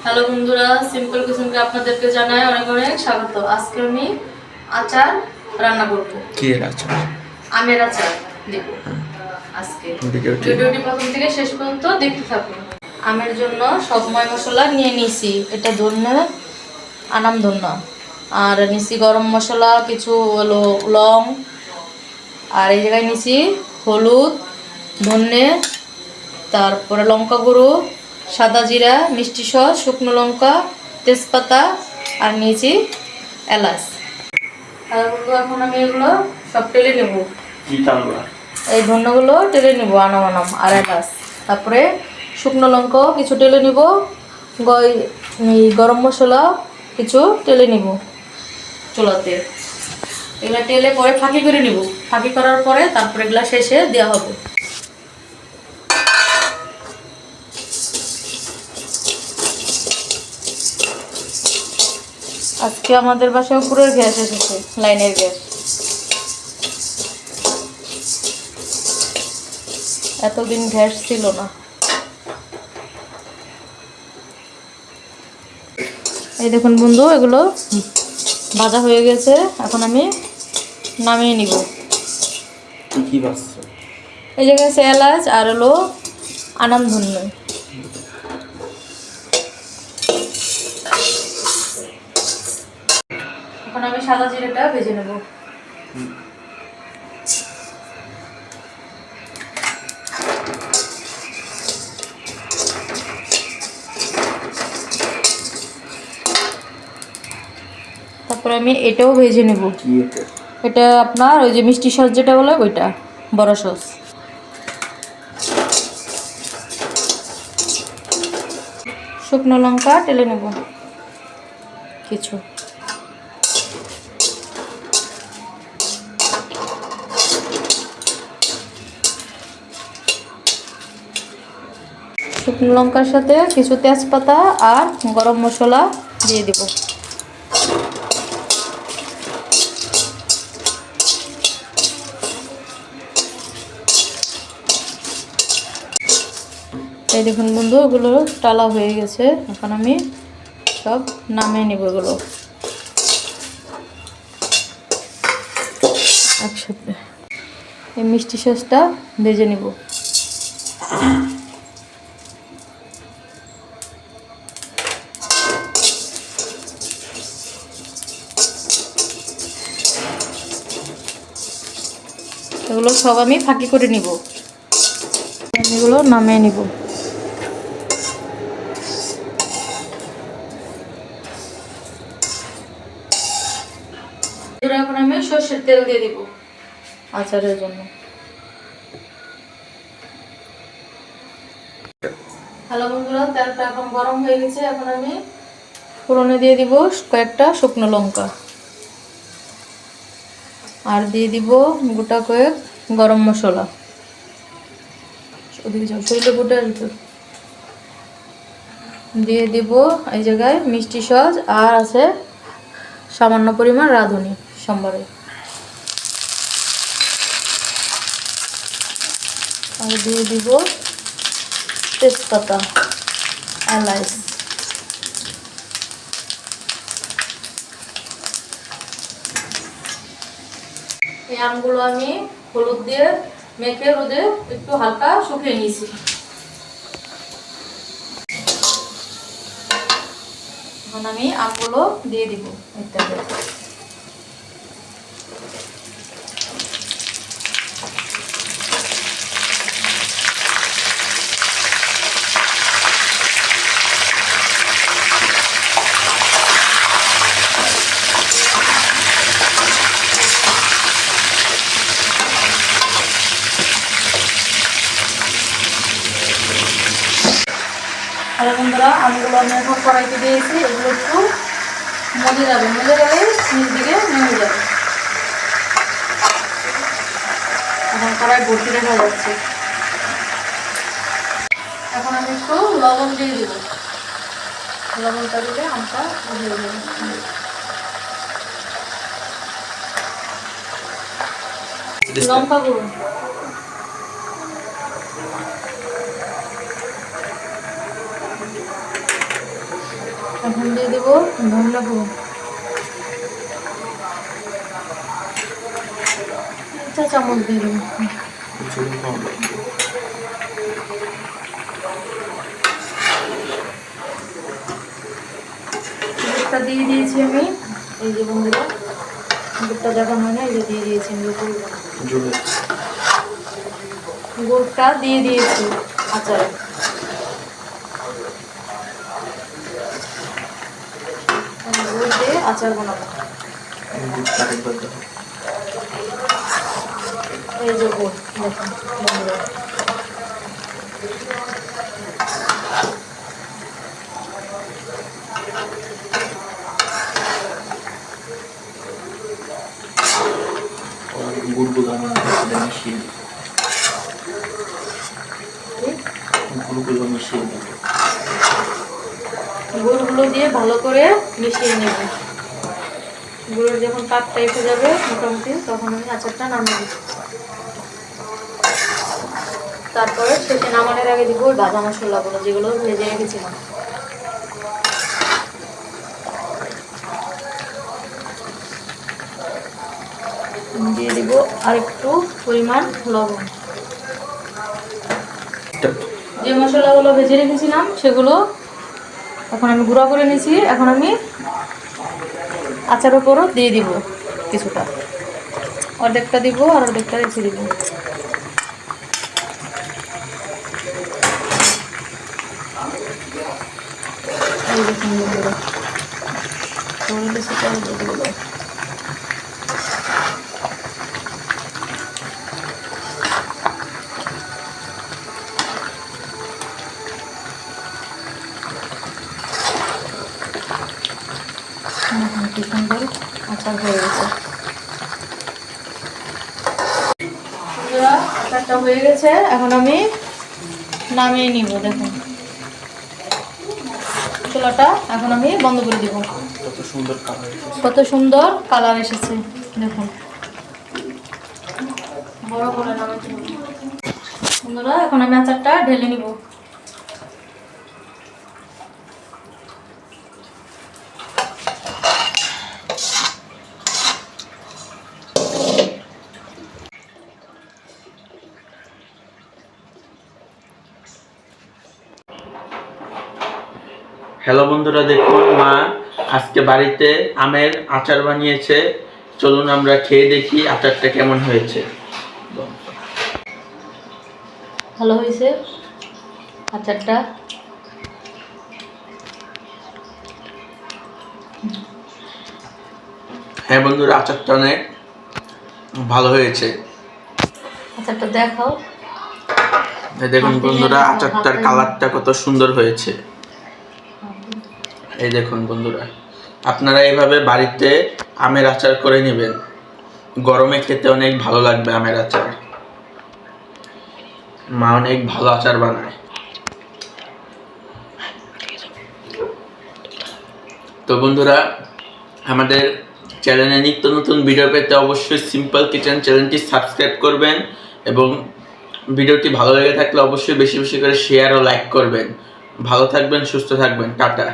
Hello বন্ধুরা, simple কিচেনকে আপনাদেরকে জানাই অনেক অনেক স্বাগত। আজকে আমি আচার রান্না করব। কি এর আচার? আমের আচার দেব আজকে। ভিডিওটি প্রথম থেকে শেষ পর্যন্ত দেখতে থাকুন। আমের জন্য সব ময় মশলা নিয়ে নিয়েছি। এটা ধনে, আনাম ধন্যা, আর নিছি গরম মশলা কিছু, হলো লং, আর এই জায়গায় নিছি হলুদ, ধনে, তারপরে লঙ্কা গুঁড়ো, সাদা জিরা, মিষ্টি সস, শুকনো লঙ্কা, তেজপাতা, আর নিয়েছি এলাচ। আর এখন আমি এগুলো সব টেলে নেব। এই ধন্যগুলো টেলে নেব আনাম আনাম, আর এলাচ। তারপরে শুকনো লঙ্কাও কিছু টেলে নিব, গরম মশলা কিছু টেলে নিব চুলাতে। এগুলো টেলে পরে ফাঁকি করে নিব। ফাঁকি করার পরে তারপরে এগুলো শেষে দেওয়া হবে। আজকে আমাদের বাসায় উপরের গ্যাস এসেছে, লাইনের গ্যাস। এতদিন গ্যাস ছিল না। এই দেখুন বন্ধু, এগুলো ভাজা হয়ে গেছে। এখন আমি নামিয়ে নিব। কি বাজছে? এই জায়গায় আছে এলাচ আর হলো আনাম ধন্য। এখন আমি সাদা জিরাটা ভেজে নেব। তারপরে আমি এটাও ভেজে নেব। এটা আপনার ওই যে মিষ্টি সস যেটা বলে ওইটা, বড় সস। শুকনো লঙ্কা টেলে নেব কিছু। শুকনো লঙ্কার সাথে কিছু তেজপাতা আর গরম মশলা দিয়ে দিব। এই দেখুন বন্ধু, ওগুলো টালা হয়ে গেছে। এখন আমি সব নামিয়ে নিব এগুলো একসাথে। এই মিষ্টি সসটা ভেজে নিব। এগুলো সব আমি ফাঁকি করে নিব। এগুলো নামিয়ে নিব। এখন আমি সর্ষের তেল দিয়ে দিব আচারের জন্য। হ্যালো বন্ধুরা, তেলটা এখন গরম হয়ে গেছে। এখন আমি ফোড়নে দিয়ে দিব কয়েকটা শুকনো লঙ্কা, আর দিয়ে দিব গোটা কয়েক গরম মশলা। ওদিকে যাও, শরীরে গোটা দিয়ে দিব এই জায়গায় মিষ্টি সস, আর আছে সামান্য পরিমাণ রাঁধুনি সম্বারে, আর দিয়ে দিব তেজপাতা, এলাচ। এই আমগুলো আমি হলুদ দিয়ে মেখে রোদে একটু হালকা শুকিয়ে নিয়েছি। এখন আমি আমগুলো দিয়ে দিব ইত্যাদি। হ্যালো বন্ধুরা, আমগুলো আমি এখন কড়াইতে দিয়েছি। এগুলো একটু মজে যাবে, মজে গেলে নিচ দিকে নেমে যাবে। এখন কড়াই ভর্তি দেখা যাচ্ছে। এখন আমি একটু লবণ দিয়ে দিব। লবণটা দিলে আমটা হয়ে যাবে। লঙ্কা গুঁড়ো, এখন দিয়ে দেব ধনিয়া গুঁড়ো, 1 চা চামচ দিয়ে দেবো। দুধটা দিয়ে দিয়েছি আমি, এই যে বন্ধুরা দুধটা দেখানো হয় না, এই যে দিয়ে দিয়েছি আমি গুড়টা দিয়ে দিয়েছি আচারে। গুড় দিয়ে আচার বানাবো। এই যে গুড় দেখুন বন্ধুরা, গুড়গুলো আমি মিশিয়ে দিই। গুড়গুলো মিশিয়ে দিই। গুড়গুলো দিয়ে ভালো করে মিশিয়ে নেব। গুড়ের যখন পাকটা এসে যাবে মোটামুটি, তখন আমি আচারটা নামিয়ে দিই। তারপরে শেষে নামানোর আগে দিব ওই ভাজা মশলাগুলো, যেগুলো ভেজে রেখেছিলাম। দিয়ে দিব আর একটু পরিমাণ লবণ। যে মশলাগুলো ভেজে রেখেছিলাম সেগুলো এখন আমি গুঁড়া করে নিয়েছি। এখন আমি আচার উপরও দিয়ে দিব কিছুটা, অর্ধেকটা দিব আর অর্ধেকটা রেখে দিব। এই দেখুন বন্ধুরা, সেটা দিয়ে দেবো। কি সুন্দর আচার হয়ে গেছে বন্ধুরা, আচারটা হয়ে গেছে। এখন আমি নামিয়ে নিব। দেখুন চুলাটা এখন আমি বন্ধ করে দিব। কত সুন্দর কালার এসেছে দেখুন। বড় করে নামাতে হবে বন্ধুরা। এখন আমি আচারটা ঢেলে নিব। হ্যালো বন্ধুরা, দেখুন মা আজকে বাড়িতে আমের আচার বানিয়েছে। চলুন আমরা খেয়ে দেখি আচারটা কেমন হয়েছে। ভালো হয়েছে আচারটা। হ্যাঁ বন্ধুরা, আচারটা অনেক ভালো হয়েছে। আচারটা দেখাও। দেখুন বন্ধুরা, আচারটার কালারটা কত সুন্দর হয়েছে। এই দেখুন বন্ধুরা, আপনারা এইভাবে বাড়িতে আমের আচার করে নেবেন। গরমে খেতে অনেক ভালো লাগবে আমের আচার। মা অনেক ভালো আচার বানায়। তো বন্ধুরা, আমাদের চ্যানেলে নিত্য নতুন ভিডিও পেতে অবশ্যই সিম্পল কিচেন চ্যানেলটি সাবস্ক্রাইব করবেন এবং ভিডিওটি ভালো লেগে থাকলে অবশ্যই বেশি বেশি করে শেয়ার ও লাইক করবেন। ভালো থাকবেন, সুস্থ থাকবেন, টাটা।